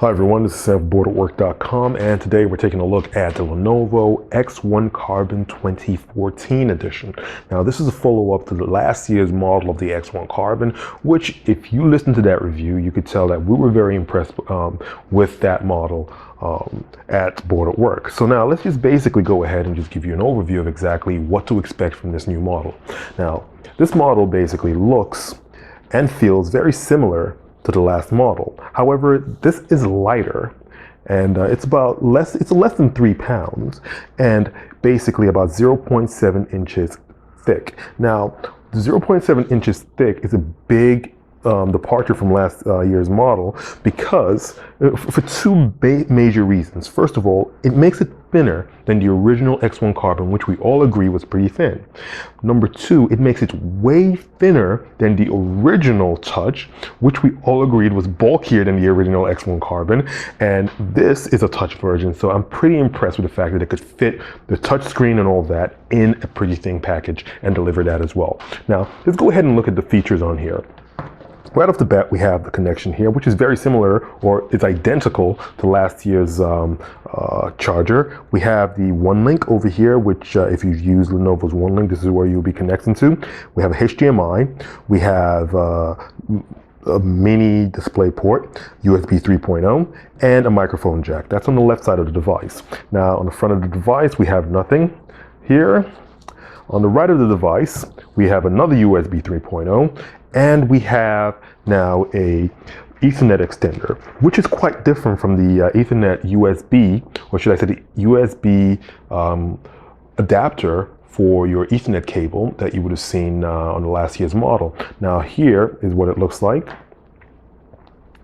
Hi everyone, this is Seth, Booredatwork.com, and today we're taking a look at the Lenovo X1 Carbon 2014 edition. Now this is a follow-up to the last year's model of the X1 Carbon, which if you listen to that review, you could tell that we were very impressed with that model at Booredatwork. So now let's just basically go ahead and just give you an overview of exactly what to expect from this new model. Now, this model basically looks and feels very similar to the last model. However, this is lighter, and it's less than 3 pounds, and basically about 0.7 inches thick. Now, 0.7 inches thick is a big departure from last year's model because for two major reasons. First of all, it makes it thinner than the original X1 Carbon, which we all agree was pretty thin. Number two, it makes it way thinner than the original Touch, which we all agreed was bulkier than the original X1 Carbon. And this is a Touch version, so I'm pretty impressed with the fact that it could fit the touch screen and all that in a pretty thin package and deliver that as well. Now, let's go ahead and look at the features on here. Right off the bat, we have the connection here, which is very similar or is identical to last year's charger. We have the One Link over here, which if you use Lenovo's One Link, this is where you'll be connecting to. We have a HDMI. We have a mini display port, USB 3.0, and a microphone jack. That's on the left side of the device. Now, on the front of the device, we have nothing here. On the right of the device, we have another USB 3.0, and we have now a Ethernet extender, which is quite different from the Ethernet USB, or should I say the USB adapter for your Ethernet cable that you would have seen on the last year's model. Now here is what it looks like.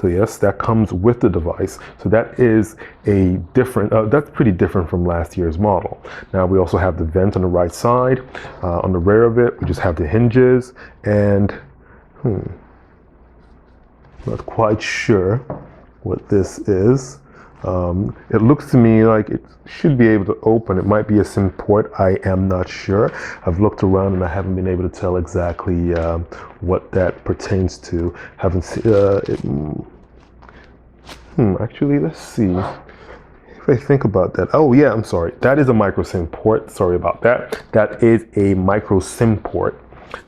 So yes, that comes with the device. So that is a different, that's pretty different from last year's model. Now we also have the vent on the right side. On the rear of it, we just have the hinges, and not quite sure what this is. It looks to me like it should be able to open. It might be a SIM port. I am not sure. I've looked around and I haven't been able to tell exactly what that pertains to. Haven't seen. Actually, let's see. If I think about that. Oh yeah, I'm sorry. That is a micro SIM port. Sorry about that. That is a micro SIM port.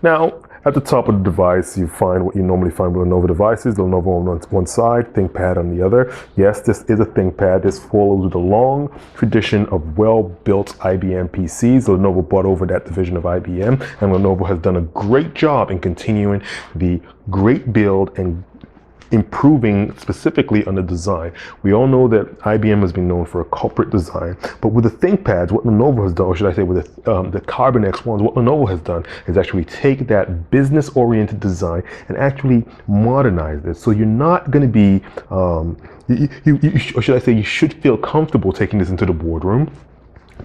Now, at the top of the device, you find what you normally find with Lenovo devices. The Lenovo on one side, ThinkPad on the other. Yes, this is a ThinkPad. This follows the long tradition of well-built IBM PCs. Lenovo bought over that division of IBM, and Lenovo has done a great job in continuing the great build and improving specifically on the design. We all know that IBM has been known for a corporate design, but with the ThinkPads, what Lenovo has done, or should I say with the Carbon X1s, what Lenovo has done is actually take that business-oriented design and actually modernize this. So you're not going to be, or should I say, you should feel comfortable taking this into the boardroom,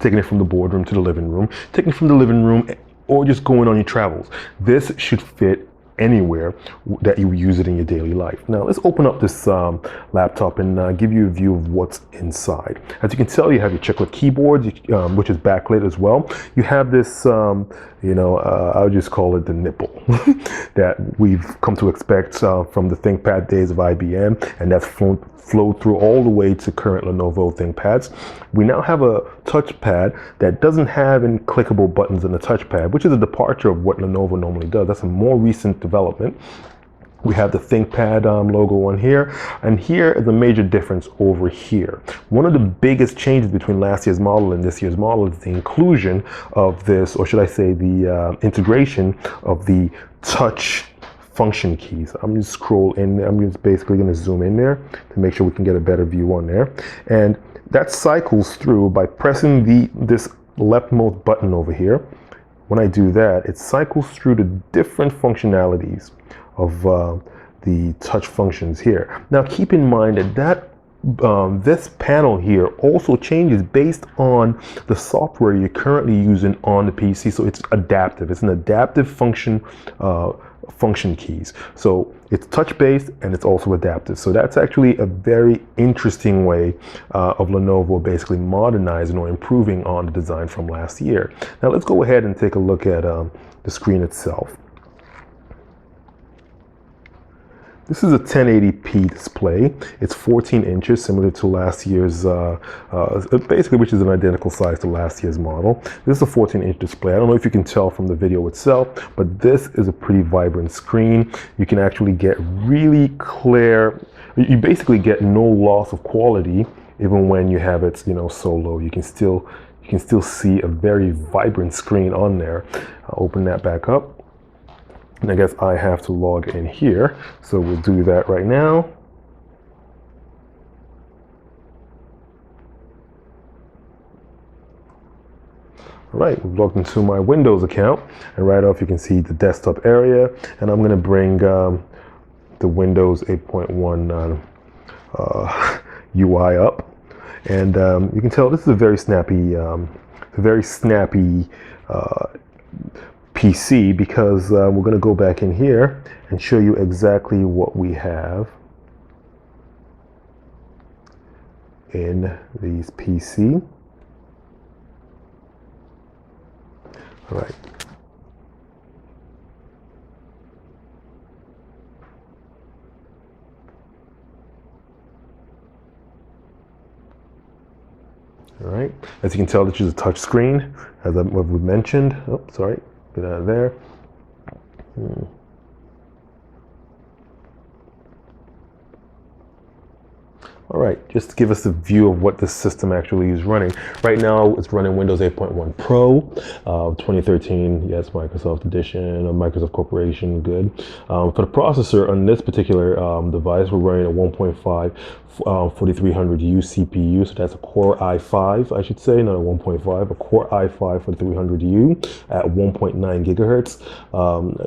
taking it from the boardroom to the living room, taking it from the living room, or just going on your travels. This should fit anywhere that you use it in your daily life. Now let's open up this laptop and give you a view of what's inside. As you can tell, you have your chiclet keyboard, which is backlit as well. You have this, I'll just call it the nipple that we've come to expect from the ThinkPad days of IBM, and that's flowed through all the way to current Lenovo ThinkPads. We now have a touchpad that doesn't have any clickable buttons in the touchpad, which is a departure of what Lenovo normally does. That's a more recent development. We have the ThinkPad logo on here, and here is a major difference over here. One of the biggest changes between last year's model and this year's model is the inclusion of this, or should I say the integration of the touch function keys. I'm going to scroll in. I'm just basically going to zoom in there to make sure we can get a better view on there. And that cycles through by pressing this leftmost button over here. When I do that, it cycles through the different functionalities of the touch functions here. Now keep in mind that this panel here also changes based on the software you're currently using on the PC. So it's adaptive. It's an adaptive function keys. So it's touch-based and it's also adaptive. So that's actually a very interesting way of Lenovo basically modernizing or improving on the design from last year. Now let's go ahead and take a look at the screen itself. This is a 1080p display. It's 14 inches, similar to last year's, basically, which is an identical size to last year's model. This is a 14-inch display. I don't know if you can tell from the video itself, but this is a pretty vibrant screen. You can actually get really clear, you basically get no loss of quality, even when you have it, so low. You can still see a very vibrant screen on there. I'll open that back up. And I guess I have to log in here. So we'll do that right now. All right, we've logged into my Windows account. And right off, you can see the desktop area. And I'm going to bring the Windows 8.1 UI up. And you can tell this is a very snappy, PC, because we're going to go back in here and show you exactly what we have in these PC. All right. All right. As you can tell, this is a touch screen, as we mentioned. Oh, sorry. Get out of there. All right, just to give us a view of what this system actually is running. Right now, it's running Windows 8.1 Pro, 2013, yes, Microsoft Edition, Microsoft Corporation, good. For the processor on this particular device, we're running a 1.5 4300U CPU, so that's a Core i5, I should say, not a 1.5, a Core i5 4300U at 1.9 gigahertz.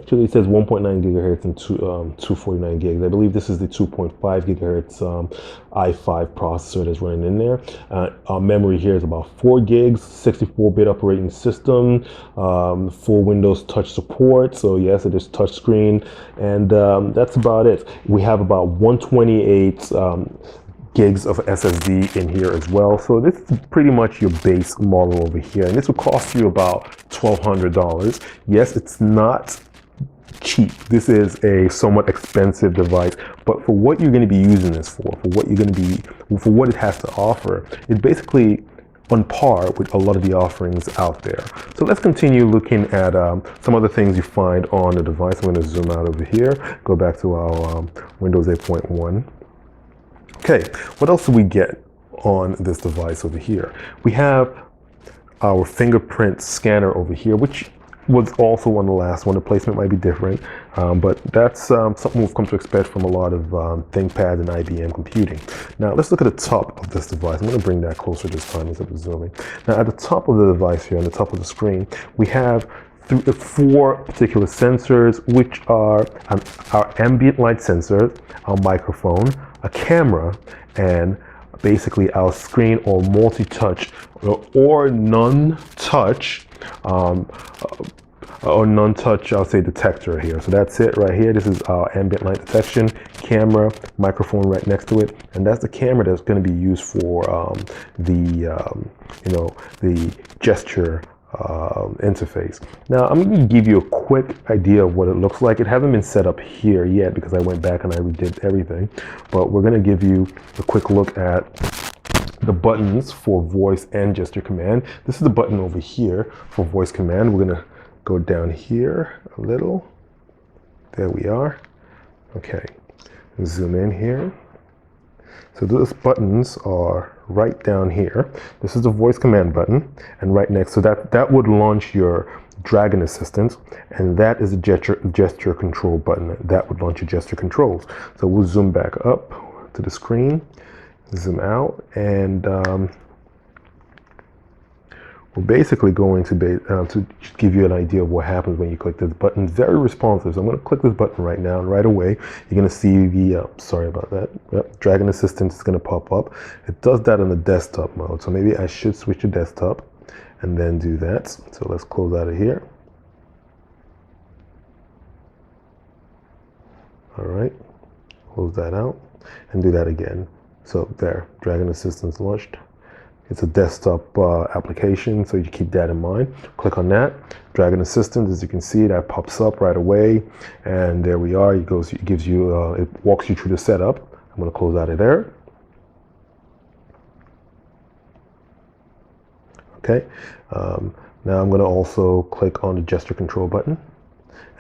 Actually, it says 1.9 gigahertz and 249 gigs. I believe this is the 2.5 gigahertz i5 processor that's running in there. Our memory here is about 4 gigs, 64-bit operating system, full Windows Touch support. So yes, it is touch screen, and that's about it. We have about 128 gigs of SSD in here as well. So this is pretty much your base model over here, and this will cost you about $1,200. Yes, it's not cheap. This is a somewhat expensive device, but for what you're going to be using this for what it has to offer, it's basically on par with a lot of the offerings out there. So let's continue looking at some other things you find on the device. I'm going to zoom out over here, go back to our Windows 8.1. Okay, what else do we get on this device over here? We have our fingerprint scanner over here, which was also on the last one. The placement might be different, but that's something we've come to expect from a lot of ThinkPad and IBM computing. Now let's look at the top of this device. I'm going to bring that closer this time instead of zooming. Now at the top of the device here, on the top of the screen, we have 4 particular sensors, which are our ambient light sensor, our microphone, a camera, and basically our screen or multi-touch or non-touch I'll say detector here. So that's it right here. This is our ambient light detection, camera, microphone right next to it, and that's the camera that's going to be used for the gesture interface. Now I'm going to give you a quick idea of what it looks like. It hasn't been set up here yet because I went back and I redid everything, but we're going to give you a quick look at the buttons for voice and gesture command. This is the button over here for voice command. We're going to go down here a little. There we are. Okay, zoom in here. So those buttons are right down here. This is the voice command button, and right next to that would launch your Dragon Assistant, and that is a gesture control button. That would launch your gesture controls. So we'll zoom back up to the screen, zoom out, and we're basically going to give you an idea of what happens when you click this button. Very responsive. So I'm going to click this button right now, and right away you're going to see the sorry about that. Yep, Dragon Assistant is going to pop up. It does that on the desktop mode, so maybe I should switch to desktop and then do that. So let's close out of here. All right, close that out and do that again. So there, Dragon Assistant's launched. It's a desktop application, so you keep that in mind. Click on that. Dragon Assistant, as you can see, that pops up right away, and there we are. It gives you, it walks you through the setup. I'm going to close out of there. Okay. Now I'm going to also click on the gesture control button,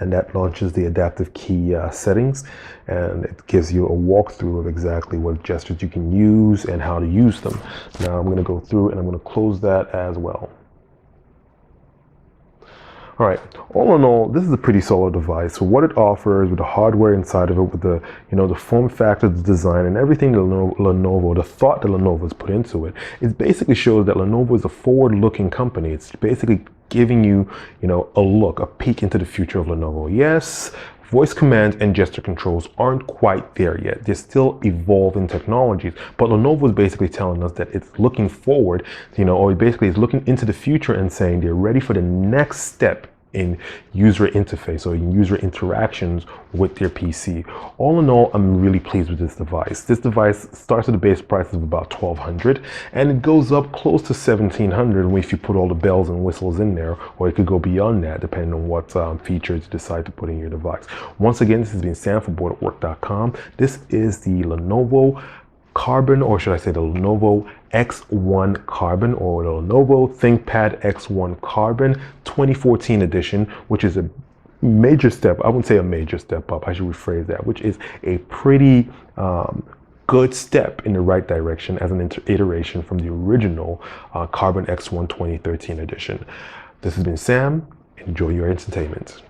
and that launches the adaptive key settings, and it gives you a walkthrough of exactly what gestures you can use and how to use them. Now I'm going to go through and I'm going to close that as well. All right, all in all, this is a pretty solid device. So what it offers with the hardware inside of it, with the, the form factor, the design, and everything that Lenovo, the thought that Lenovo has put into it, it basically shows that Lenovo is a forward-looking company. It's basically giving you, a peek into the future of Lenovo. Yes, voice commands and gesture controls aren't quite there yet. They're still evolving technologies, but Lenovo is basically telling us that it's looking forward, or basically it's looking into the future and saying they're ready for the next step in user interface or in user interactions with their PC. All in all, I'm really pleased with this device. This device starts at a base price of about $1,200, and it goes up close to $1,700 if you put all the bells and whistles in there, or it could go beyond that depending on what features you decide to put in your device. Once again, this has been Sam for Booredatwork.com. This is the Lenovo Carbon, or should I say the Lenovo X1 Carbon, or the Lenovo ThinkPad X1 Carbon 2014 edition, which is a major step. I wouldn't say a major step up, I should rephrase that, which is a pretty good step in the right direction as an iteration from the original Carbon X1 2013 edition. This has been Sam. Enjoy your entertainment.